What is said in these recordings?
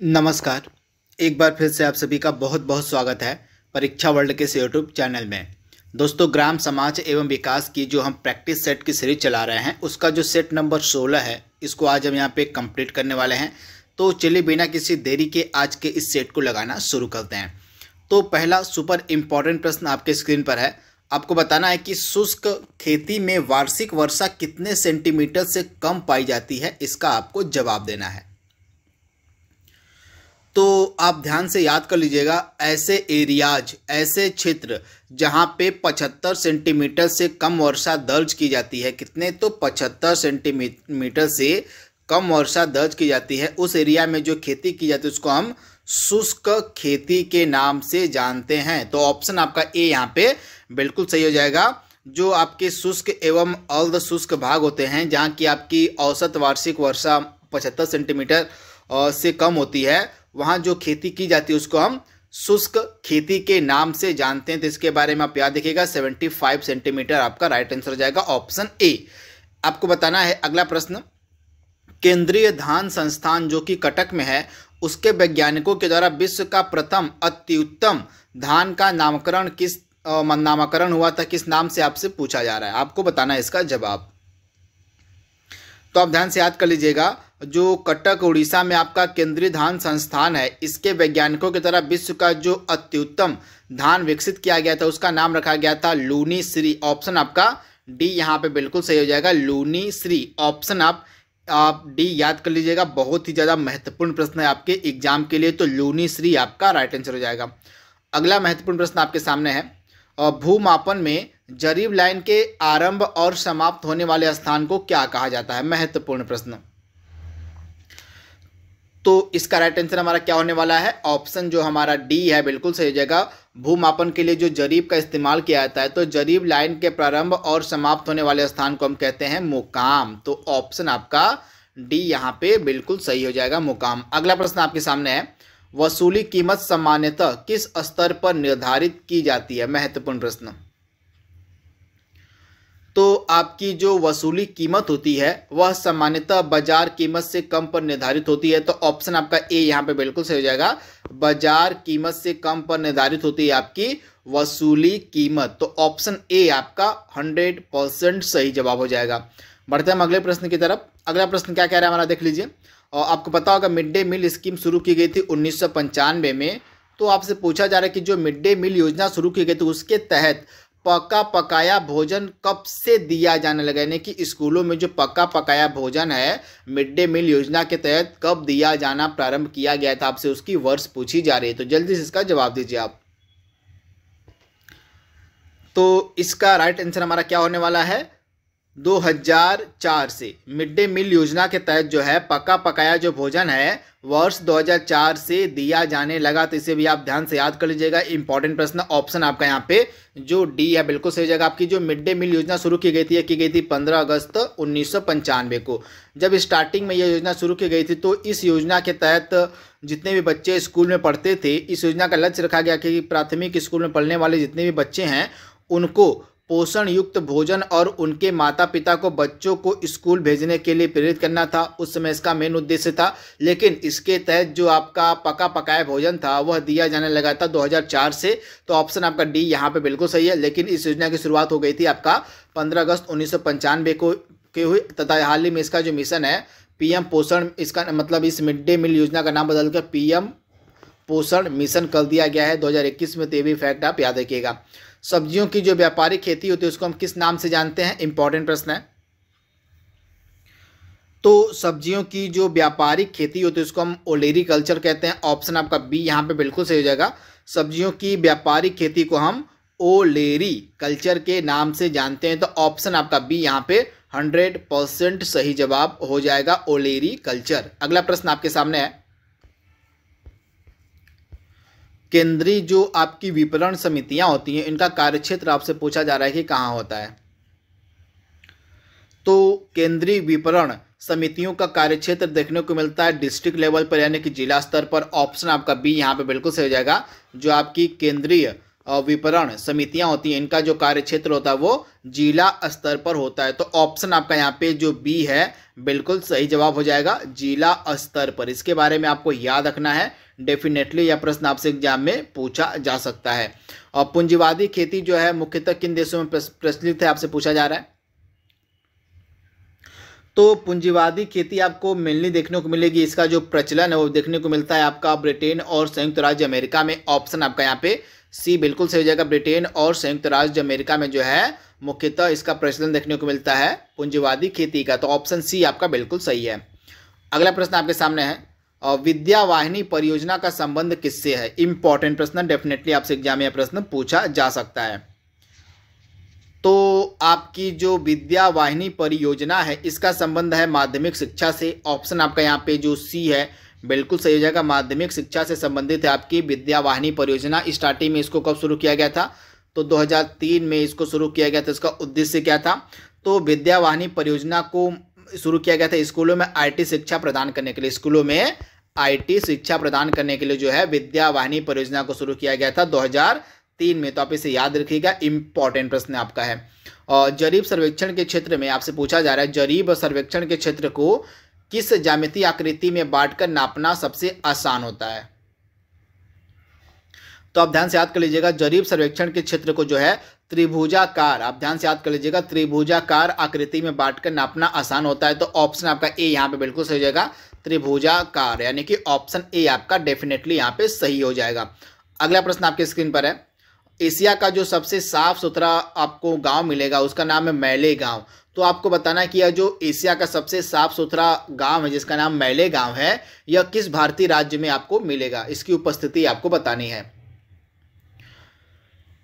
नमस्कार। एक बार फिर से आप सभी का बहुत बहुत स्वागत है परीक्षा वर्ल्ड के इस यूट्यूब चैनल में। दोस्तों, ग्राम समाज एवं विकास की जो हम प्रैक्टिस सेट की सीरीज चला रहे हैं उसका जो सेट नंबर 16 है इसको आज हम यहाँ पे कंप्लीट करने वाले हैं। तो चलिए बिना किसी देरी के आज के इस सेट को लगाना शुरू करते हैं। तो पहला सुपर इम्पॉर्टेंट प्रश्न आपके स्क्रीन पर है। आपको बताना है कि शुष्क खेती में वार्षिक वर्षा कितने सेंटीमीटर से कम पाई जाती है, इसका आपको जवाब देना है। तो आप ध्यान से याद कर लीजिएगा, ऐसे एरियाज, ऐसे क्षेत्र जहां पे 75 सेंटीमीटर से कम वर्षा दर्ज की जाती है, कितने, तो 75 सेंटीमीटर से कम वर्षा दर्ज की जाती है, उस एरिया में जो खेती की जाती है उसको हम शुष्क खेती के नाम से जानते हैं। तो ऑप्शन आपका ए यहाँ पे बिल्कुल सही हो जाएगा। जो आपके शुष्क एवं अर्ध शुष्क भाग होते हैं, जहाँ की आपकी औसत वार्षिक वर्षा 75 सेंटीमीटर से कम होती है, वहाँ जो खेती की जाती है उसको हम शुष्क खेती के नाम से जानते हैं। तो इसके बारे में आप याद रखिएगा, 75 सेंटीमीटर आपका राइट आंसर हो जाएगा, ऑप्शन ए। आपको बताना है अगला प्रश्न, केंद्रीय धान संस्थान जो कि कटक में है, उसके वैज्ञानिकों के द्वारा विश्व का प्रथम अत्युत्तम धान का नामकरण हुआ था, किस नाम से आपसे पूछा जा रहा है। आपको बताना है इसका जवाब। तो आप ध्यान से याद कर लीजिएगा, जो कटक उड़ीसा में आपका केंद्रीय धान संस्थान है, इसके वैज्ञानिकों के द्वारा विश्व का जो अत्युत्तम धान विकसित किया गया था उसका नाम रखा गया था लूनी श्री। ऑप्शन आपका डी यहाँ पे बिल्कुल सही हो जाएगा, लूनी श्री। ऑप्शन आप डी याद कर लीजिएगा, बहुत ही ज़्यादा महत्वपूर्ण प्रश्न है आपके एग्जाम के लिए। तो लूनी श्री आपका राइट आंसर हो जाएगा। अगला महत्वपूर्ण प्रश्न आपके सामने है, भूमापन में जरीब लाइन के आरंभ और समाप्त होने वाले स्थान को क्या कहा जाता है। महत्वपूर्ण प्रश्न। तो इसका राइट आंसर हमारा क्या होने वाला है, ऑप्शन जो हमारा डी है बिल्कुल सही हो जाएगा। भूमापन के लिए जो जरीब का इस्तेमाल किया जाता है, तो जरीब लाइन के प्रारंभ और समाप्त होने वाले स्थान को हम कहते हैं मुकाम। तो ऑप्शन आपका डी यहाँ पे बिल्कुल सही हो जाएगा, मुकाम। अगला प्रश्न आपके सामने है, वसूली कीमत सामान्यतः किस स्तर पर निर्धारित की जाती है। महत्वपूर्ण प्रश्न। तो आपकी जो वसूली कीमत होती है वह सामान्यतः बाजार कीमत से कम पर निर्धारित होती है। तो ऑप्शन आपका ए यहाँ पे बिल्कुल सही हो जाएगा, बाजार कीमत से कम पर निर्धारित होती है आपकी वसूली कीमत। तो ऑप्शन ए आपका 100% सही जवाब हो जाएगा। बढ़ते हम अगले प्रश्न की तरफ। अगला प्रश्न क्या कह रहा है हमारा, देख लीजिए। और आपको पता होगा मिड डे मील स्कीम शुरू की गई थी 1995 में। तो आपसे पूछा जा रहा है कि जो मिड डे मील योजना शुरू की गई थी उसके तहत पका पकाया भोजन कब से दिया जाने लगा, यानी कि स्कूलों में जो पका पकाया भोजन है मिड डे मील योजना के तहत कब दिया जाना प्रारंभ किया गया था, आपसे उसकी वर्ष पूछी जा रही है। तो जल्दी से इसका जवाब दीजिए आप। तो इसका राइट आंसर हमारा क्या होने वाला है, 2004 से मिड डे मील योजना के तहत जो है पका पकाया जो भोजन है वर्ष 2004 से दिया जाने लगा। तो इसे भी आप ध्यान से याद कर लीजिएगा, इंपॉर्टेंट प्रश्न। ऑप्शन आपका यहाँ पे जो डी है बिल्कुल सही जगह। आपकी जो मिड डे मील योजना शुरू की गई थी 15 अगस्त 1995 को। जब स्टार्टिंग में यह योजना शुरू की गई थी तो इस योजना के तहत जितने भी बच्चे स्कूल में पढ़ते थे, इस योजना का लक्ष्य रखा गया कि प्राथमिक स्कूल में पढ़ने वाले जितने भी बच्चे हैं उनको पोषण युक्त भोजन और उनके माता पिता को बच्चों को स्कूल भेजने के लिए प्रेरित करना था। उस समय इसका मेन उद्देश्य था। लेकिन इसके तहत जो आपका पका पकाया भोजन था वह दिया जाने लगा था 2004 से। तो ऑप्शन आपका डी यहाँ पे बिल्कुल सही है। लेकिन इस योजना की शुरुआत हो गई थी आपका 15 अगस्त 1995 को हुई, तथा हाल ही में इसका जो मिशन है पीएम पोषण, इसका मतलब इस मिड डे मील योजना का नाम बदलकर पीएम पोषण मिशन कर दिया गया है 2021 में। तो ये भी फैक्ट आप याद रखिएगा। सब्जियों की जो व्यापारिक खेती होती है उसको हम किस नाम से जानते हैं, इंपॉर्टेंट प्रश्न है। तो सब्जियों की जो व्यापारिक खेती होती है उसको हम ओलेरी कल्चर कहते हैं। ऑप्शन आपका बी यहाँ पे बिल्कुल सही हो जाएगा। सब्जियों की व्यापारिक खेती को हम ओलेरी कल्चर के नाम से जानते हैं। तो ऑप्शन आपका बी यहाँ पे 100% सही जवाब हो जाएगा, ओलेरी कल्चर। अगला प्रश्न आपके सामने है, केंद्रीय जो आपकी विपणन समितियां होती हैं इनका कार्यक्षेत्र आपसे पूछा जा रहा है कि कहाँ होता है। तो केंद्रीय विपणन समितियों का कार्यक्षेत्र देखने को मिलता है डिस्ट्रिक्ट लेवल पर, यानी कि जिला स्तर पर। ऑप्शन आपका बी यहाँ पे बिल्कुल सही हो जाएगा। जो आपकी केंद्रीय विपणन समितियां होती हैं, इनका जो कार्य क्षेत्र होता है वो जिला स्तर पर होता है। तो ऑप्शन आपका यहाँ पे जो बी है बिल्कुल सही जवाब हो जाएगा, जिला स्तर पर। इसके बारे में आपको याद रखना है, डेफिनेटली यह प्रश्न आपसे एग्जाम में पूछा जा सकता है। और पूंजीवादी खेती जो है मुख्यतः किन देशों में प्रचलित है, आपसे पूछा जा रहा है। तो पूंजीवादी खेती आपको मेनली देखने को मिलेगी, इसका जो प्रचलन है वो देखने को मिलता है आपका ब्रिटेन और संयुक्त राज्य अमेरिका में। ऑप्शन आपका यहाँ पे सी बिल्कुल सही हो जाएगा, ब्रिटेन और संयुक्त राज्य अमेरिका में जो है मुख्यतः इसका प्रचलन देखने को मिलता है पूंजीवादी खेती का। तो ऑप्शन सी आपका बिल्कुल सही है। अगला प्रश्न आपके सामने है, विद्या वाहिनी परियोजना का संबंध किससे है। इंपॉर्टेंट प्रश्न, डेफिनेटली आपसे एग्जाम में यह प्रश्न पूछा जा सकता है। तो आपकी जो विद्या वाहिनी परियोजना है इसका संबंध है माध्यमिक शिक्षा से। ऑप्शन आपका यहाँ पे जो सी है बिल्कुल सही हो जाएगा, माध्यमिक शिक्षा से संबंधित है आपकी विद्या वाहिनी परियोजना। स्टार्टिंग में इसको कब शुरू किया गया था, तो 2003 में इसको शुरू किया गया था। इसका उद्देश्य क्या था, तो विद्या वाहिनी परियोजना को शुरू किया गया था स्कूलों में आईटी शिक्षा प्रदान करने के लिए। स्कूलों में आईटी शिक्षा प्रदान करने के लिए जो है विद्या वाहिनी परियोजना को शुरू किया गया था 2003 में। तो आप इसे याद रखिएगा, इंपॉर्टेंट प्रश्न आपका है। और जरीब सर्वेक्षण के क्षेत्र में आपसे पूछा जा रहा है, जरीब सर्वेक्षण के क्षेत्र को किस ज्यामितीय आकृति में बांटकर नापना सबसे आसान होता है। तो आप ध्यान से याद कर लीजिएगा, जरीब सर्वेक्षण के क्षेत्र को जो है त्रिभुजाकार, आप ध्यान से याद कर लीजिएगा, त्रिभुजाकार आकृति में बांटकर नापना आसान होता है। तो ऑप्शन आपका ए यहाँ पे बिल्कुल सही हो जाएगा, त्रिभुजाकार, यानी कि ऑप्शन ए आपका डेफिनेटली यहाँ पे सही हो जाएगा। अगला प्रश्न आपके स्क्रीन पर है, एशिया का जो सबसे साफ सुथरा आपको गांव मिलेगा उसका नाम है मैले गांव। तो आपको बताना है कि यह जो एशिया का सबसे साफ सुथरा गांव है जिसका नाम मैले गांव है, यह किस भारतीय राज्य में आपको मिलेगा, इसकी उपस्थिति आपको बतानी है।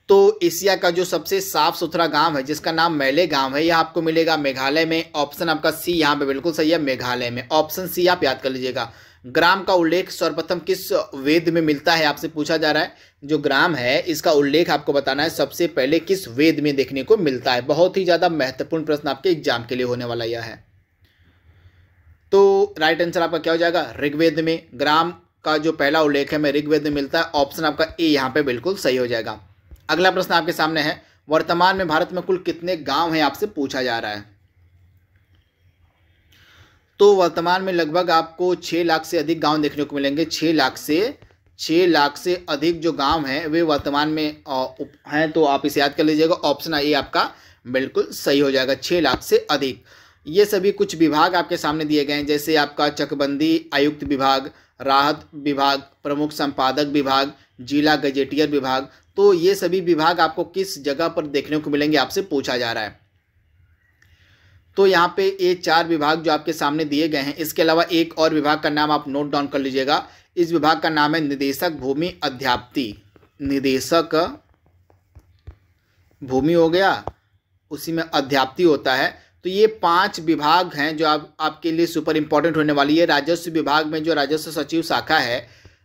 तो एशिया का जो सबसे साफ सुथरा गांव है जिसका नाम मैले गांव है, यह आपको मिलेगा मेघालय में। ऑप्शन आपका सी यहाँ पे बिल्कुल सही है, मेघालय में। ऑप्शन सी आप याद कर लीजिएगा। ग्राम का उल्लेख सर्वप्रथम किस वेद में मिलता है, आपसे पूछा जा रहा है। जो ग्राम है इसका उल्लेख आपको बताना है सबसे पहले किस वेद में देखने को मिलता है। बहुत ही ज्यादा महत्वपूर्ण प्रश्न आपके एग्जाम के लिए होने वाला यह है। तो राइट आंसर आपका क्या हो जाएगा, ऋग्वेद में। ग्राम का जो पहला उल्लेख है ऋग्वेद में मिलता है। ऑप्शन आपका ए यहाँ पे बिल्कुल सही हो जाएगा। अगला प्रश्न आपके सामने है, वर्तमान में भारत में कुल कितने गांव हैं, आपसे पूछा जा रहा है। तो वर्तमान में लगभग आपको 6 लाख से अधिक गांव देखने को मिलेंगे। 6 लाख से अधिक जो गांव हैं वे वर्तमान में हैं। तो आप इसे याद कर लीजिएगा, ऑप्शन ए आपका बिल्कुल सही हो जाएगा, 6 लाख से अधिक। ये सभी कुछ विभाग आपके सामने दिए गए हैं, जैसे आपका चकबंदी आयुक्त विभाग, राहत विभाग, प्रमुख संपादक विभाग, जिला गजेटियर विभाग। तो ये सभी विभाग आपको किस जगह पर देखने को मिलेंगे, आपसे पूछा जा रहा है। तो यहाँ पे ये 4 विभाग जो आपके सामने दिए गए हैं, इसके अलावा एक और विभाग का नाम आप नोट डाउन कर लीजिएगा। इस विभाग का नाम है निदेशक भूमि अध्याप्ति। निदेशक भूमि हो गया, उसी में अध्याप्ति होता है। तो ये 5 विभाग हैं जो आपके लिए सुपर इंपॉर्टेंट होने वाली है। राजस्व विभाग में जो राजस्व सचिव शाखा है,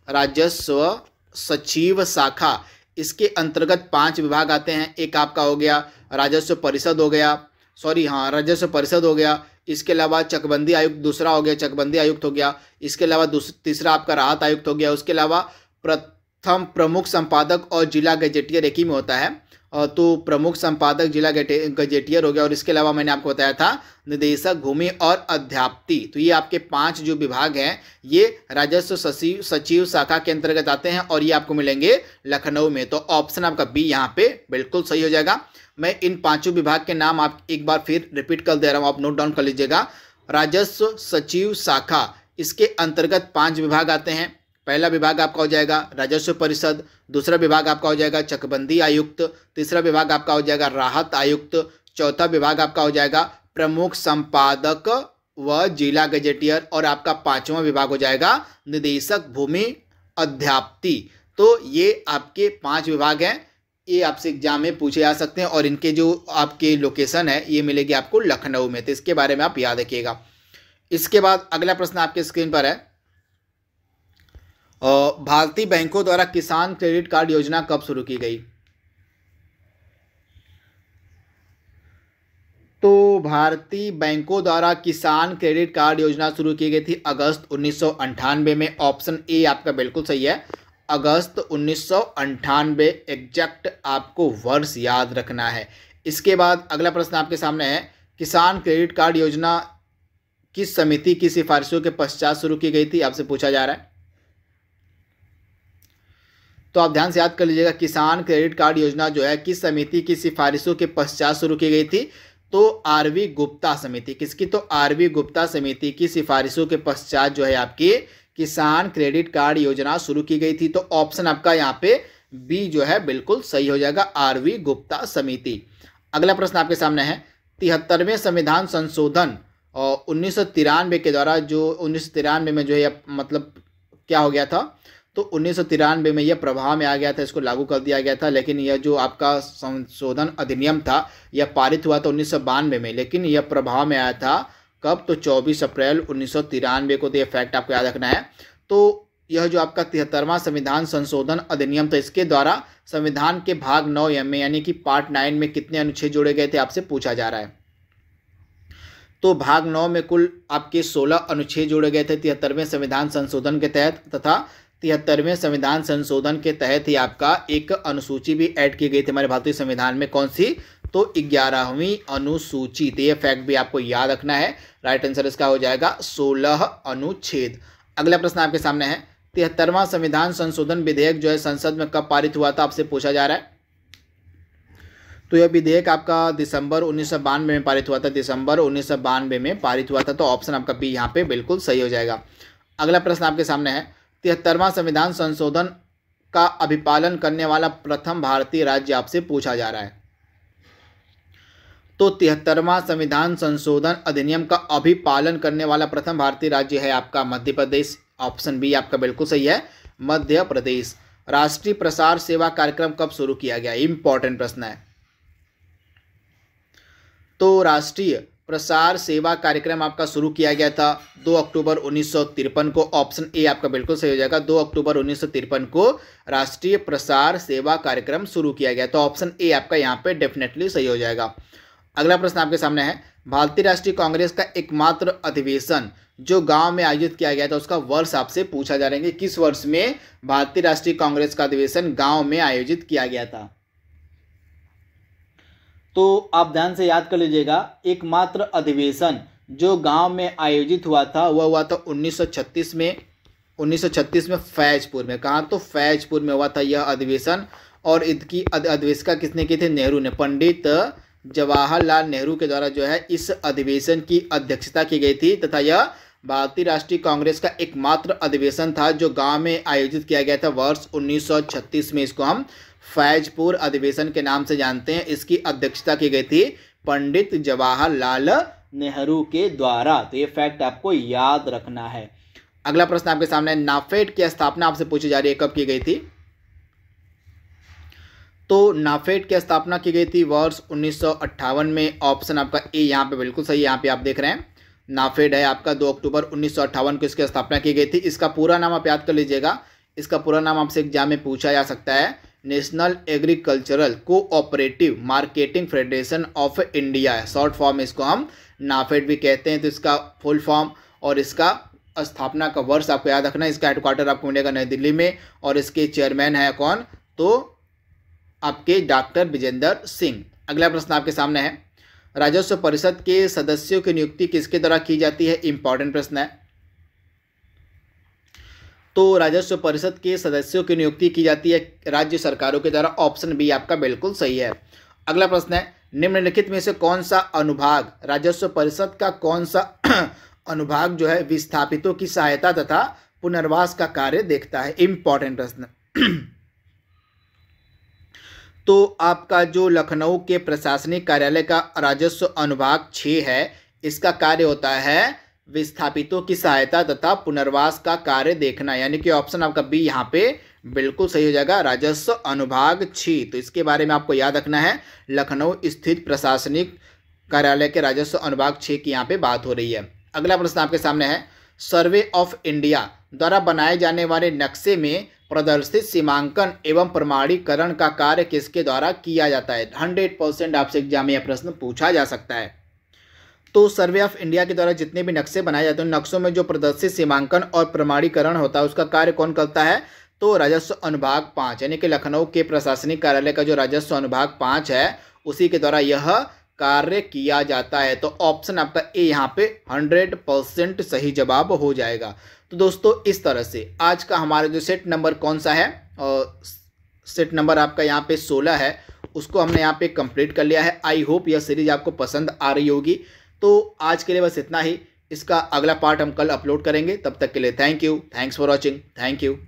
राजस्व सचिव शाखा, इसके अंतर्गत 5 विभाग आते हैं। एक आपका हो गया राजस्व परिषद हो गया, राजस्व परिषद हो गया। इसके अलावा चकबंदी आयुक्त दूसरा हो गया, चकबंदी आयुक्त हो गया। इसके अलावा तीसरा आपका राहत आयुक्त हो गया। उसके अलावा प्रथम प्रमुख संपादक और जिला गजेटियर एक ही में होता है। तो प्रमुख संपादक जिला गजेटियर हो गया। और इसके अलावा मैंने आपको बताया था निदेशक भूमि और अध्याप्ति। तो ये आपके 5 जो विभाग हैं ये राजस्व सचिव शाखा के अंतर्गत आते हैं और ये आपको मिलेंगे लखनऊ में। तो ऑप्शन आपका बी यहाँ पे बिल्कुल सही हो जाएगा। मैं इन 5 विभाग के नाम आप एक बार फिर रिपीट कर दे रहा हूँ, आप नोट डाउन कर लीजिएगा। राजस्व सचिव शाखा, इसके अंतर्गत 5 विभाग आते हैं। पहला विभाग आपका हो जाएगा राजस्व परिषद, दूसरा विभाग आपका हो जाएगा चकबंदी आयुक्त, तीसरा विभाग आपका हो जाएगा राहत आयुक्त, चौथा विभाग आपका हो जाएगा प्रमुख संपादक व जिला गजेटियर, और आपका 5वां विभाग हो जाएगा निदेशक भूमि अध्याप्ति। तो ये आपके 5 विभाग हैं, ये आपसे एग्जाम में पूछे जा सकते हैं और इनके जो आपके लोकेशन है ये मिलेगी आपको लखनऊ में। तो इसके बारे में आप याद रखिएगा। इसके बाद अगला प्रश्न आपके स्क्रीन पर है, भारतीय बैंकों द्वारा किसान क्रेडिट कार्ड योजना कब शुरू की गई। तो भारतीय बैंकों द्वारा किसान क्रेडिट कार्ड योजना शुरू की गई थी अगस्त 1998 में। ऑप्शन ए आपका बिल्कुल सही है, अगस्त 1998 एग्जैक्ट आपको वर्ष याद रखना है। इसके बाद अगला प्रश्न आपके सामने है, किसान क्रेडिट कार्ड योजना किस समिति की सिफारिशों के पश्चात शुरू की गई थी, आपसे पूछा जा रहा है। तो आप ध्यान से याद कर लीजिएगा, किसान क्रेडिट कार्ड योजना जो है किस समिति की सिफारिशों के पश्चात शुरू की गई थी, तो आरवी गुप्ता समिति। किसकी? तो आरवी गुप्ता समिति की सिफारिशों के पश्चात जो है आपकी किसान क्रेडिट कार्ड योजना शुरू की गई थी। तो ऑप्शन आपका यहाँ पे बी जो है बिल्कुल सही हो जाएगा, आरवी गुप्ता समिति। अगला प्रश्न आपके सामने है, 73वें संविधान संशोधन और 1993 के द्वारा जो 1993 में जो है मतलब क्या हो गया था, तो 1993 में यह प्रभाव में आ गया था, इसको लागू कर दिया गया था। लेकिन यह जो आपका संशोधन अधिनियम था यह पारित हुआ था 1992 में, लेकिन यह प्रभाव में आया था कब, तो 24 अप्रैल 1993 को। तो यह फैक्ट आपको याद रखना है। तो यह जो आपका 73वां संविधान संशोधन अधिनियम था, इसके द्वारा संविधान के भाग 9 में यानी कि पार्ट 9 में कितने अनुच्छेद जोड़े गए थे, आपसे पूछा जा रहा है। तो भाग 9 में कुल आपके 16 अनुच्छेद जोड़े गए थे 73वें संविधान संशोधन के तहत, तथा 73वें संविधान संशोधन के तहत ही आपका एक अनुसूची भी ऐड की गई थी हमारे भारतीय संविधान में। कौन सी? तो 11वीं अनुसूची। तो ये फैक्ट भी आपको याद रखना है। राइट आंसर इसका हो जाएगा 16 अनुच्छेद। अगला प्रश्न आपके सामने है, 73वां संविधान संशोधन विधेयक जो है संसद में कब पारित हुआ था, आपसे पूछा जा रहा है। तो यह विधेयक आपका दिसंबर 1992 में पारित हुआ था, दिसंबर 1992 में पारित हुआ था। तो ऑप्शन आपका बी यहाँ पे बिल्कुल सही हो जाएगा। अगला प्रश्न आपके सामने है, 73वां संविधान संशोधन का अभिपालन करने वाला प्रथम भारतीय राज्य, आपसे पूछा जा रहा है। तो 73वां संविधान संशोधन अधिनियम का अभिपालन करने वाला प्रथम भारतीय राज्य है आपका मध्य प्रदेश। ऑप्शन बी आपका बिल्कुल सही है, मध्य प्रदेश। राष्ट्रीय प्रसार सेवा कार्यक्रम कब शुरू किया गया, इंपॉर्टेंट प्रश्न है। तो राष्ट्रीय प्रसार सेवा कार्यक्रम आपका शुरू किया गया था 2 अक्टूबर 1953 को। ऑप्शन ए आपका बिल्कुल सही हो जाएगा, 2 अक्टूबर 1953 को राष्ट्रीय प्रसार सेवा कार्यक्रम शुरू किया गया। तो ऑप्शन ए आपका यहाँ पे डेफिनेटली सही हो जाएगा। अगला प्रश्न आपके सामने है, भारतीय राष्ट्रीय कांग्रेस का एकमात्र अधिवेशन जो गांव में आयोजित किया गया था उसका वर्ष आपसे पूछा जा रहा है। किस वर्ष में भारतीय राष्ट्रीय कांग्रेस का अधिवेशन गांव में आयोजित किया गया था? तो आप ध्यान से याद कर लीजिएगा, एकमात्र अधिवेशन जो गांव में आयोजित हुआ था वह हुआ था 1936 में। 1936 में फैजपुर में। कहाँ? तो फैजपुर में हुआ था यह अधिवेशन। और इसकी अध्यक्षता किसने की थी? नेहरू ने, पंडित जवाहरलाल नेहरू के द्वारा जो है इस अधिवेशन की अध्यक्षता की गई थी। तथा यह भारतीय राष्ट्रीय कांग्रेस का एकमात्र अधिवेशन था जो गांव में आयोजित किया गया था वर्ष 1936 में। इसको हम फैजपुर अधिवेशन के नाम से जानते हैं। इसकी अध्यक्षता की गई थी पंडित जवाहरलाल नेहरू के द्वारा। तो ये फैक्ट आपको याद रखना है। अगला प्रश्न आपके सामने, नाफेड की स्थापना आपसे पूछी जा रही है, कब की गई थी? तो नाफेड की स्थापना की गई थी वर्ष 1958 में। ऑप्शन आपका ए यहाँ पे बिल्कुल सही है। यहाँ पे आप देख रहे हैं नाफेड है आपका 2 अक्टूबर 1958 को इसकी स्थापना की गई थी। इसका पूरा नाम आप याद कर लीजिएगा। इसका पूरा नाम आपसे एग्जाम में पूछा जा सकता है, national agricultural cooperative marketing federation of India है, शॉर्ट फॉर्म इसको हम नाफेड भी कहते हैं। तो इसका फुल फॉर्म और इसका स्थापना का वर्ष आपको याद रखना है। इसका हेडक्वार्टर आपको मिलेगा नई दिल्ली में और इसके चेयरमैन है कौन? तो आपके डॉक्टर विजेंद्र सिंह। अगला प्रश्न आपके सामने है, राजस्व परिषद के सदस्यों की नियुक्ति किसके द्वारा की जाती है? इंपॉर्टेंट प्रश्न है। तो राजस्व परिषद के सदस्यों की नियुक्ति की जाती है राज्य सरकारों के द्वारा। ऑप्शन बी आपका बिल्कुल सही है। अगला प्रश्न है, निम्नलिखित में से कौन सा अनुभाग, राजस्व परिषद का कौन सा अनुभाग जो है विस्थापितों की सहायता तथा पुनर्वास का कार्य देखता है? इंपॉर्टेंट प्रश्न। तो आपका जो लखनऊ के प्रशासनिक कार्यालय का राजस्व अनुभाग 6 है, इसका कार्य होता है विस्थापितों की सहायता तथा पुनर्वास का कार्य देखना। यानी कि ऑप्शन आपका बी यहाँ पे बिल्कुल सही हो जाएगा, राजस्व अनुभाग 6। तो इसके बारे में आपको याद रखना है, लखनऊ स्थित प्रशासनिक कार्यालय के राजस्व अनुभाग 6 की यहाँ पे बात हो रही है। अगला प्रश्न आपके सामने है, सर्वे ऑफ इंडिया द्वारा बनाए जाने वाले नक्शे में प्रदर्शित सीमांकन एवं प्रमाणीकरण का कार्य किसके द्वारा किया जाता है? 100% आपसे एग्जाम में यह प्रश्न पूछा जा सकता है। तो सर्वे ऑफ इंडिया के द्वारा जितने भी नक्शे बनाए जाते हैं, नक्शों में जो प्रदर्शित सीमांकन और प्रमाणीकरण होता है उसका कार्य कौन करता है? तो राजस्व अनुभाग 5 यानी कि लखनऊ के प्रशासनिक कार्यालय का जो राजस्व अनुभाग 5 है उसी के द्वारा यह कार्य किया जाता है। तो ऑप्शन आपका ए यहाँ पे 100% सही जवाब हो जाएगा। तो दोस्तों इस तरह से आज का हमारा जो सेट नंबर कौन सा है, सेट नंबर आपका यहाँ पे 16 है, उसको हमने यहाँ पे कंप्लीट कर लिया है। आई होप यह सीरीज आपको पसंद आ रही होगी। तो आज के लिए बस इतना ही। इसका अगला पार्ट हम कल अपलोड करेंगे। तब तक के लिए thank you, thanks for watching, thank you.